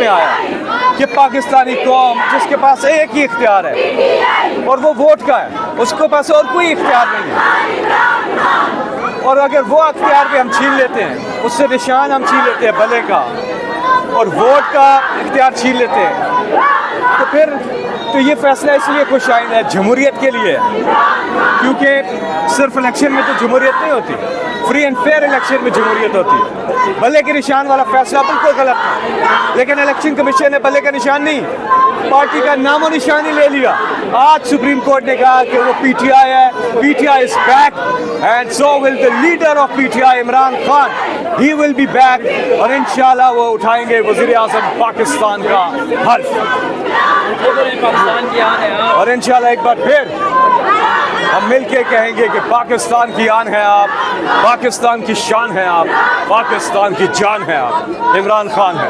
आया कि पाकिस्तानी कौम जिसके पास एक ही इख्तियार है और वो वोट का है, उसके पास और कोई इख्तियार नहीं है, और अगर वो इख्तियार भी हम छीन लेते हैं, उससे निशान हम छीन लेते हैं भले का और वोट का इख्तियार छीन लेते हैं, तो फिर तो ये फैसला इसलिए खुशाइन है, जमहूरियत के लिए है, क्योंकि सिर्फ इलेक्शन में तो जमहूरियत नहीं होती, फ्री एंड फेयर इलेक्शन में जमहूरियत होती है। भले के निशान वाला फैसला बिल्कुल गलत था, लेकिन इलेक्शन कमीशन ने भले का निशान नहीं, पार्टी का नामो निशान ही ले लिया। आज सुप्रीम कोर्ट ने कहा कि वो पीटीआई है, PTI is back and so will the leader of PTI Imran Khan, he will be back, और इंशाल्लाह वो उठाएंगे वज़ीर आज़म पाकिस्तान का हल्फ, और इंशाल्लाह एक बार फिर हम मिल के कहेंगे कि पाकिस्तान की आन है आप, पाकिस्तान की शान है आप, पाकिस्तान की जान है आप, इमरान खान है।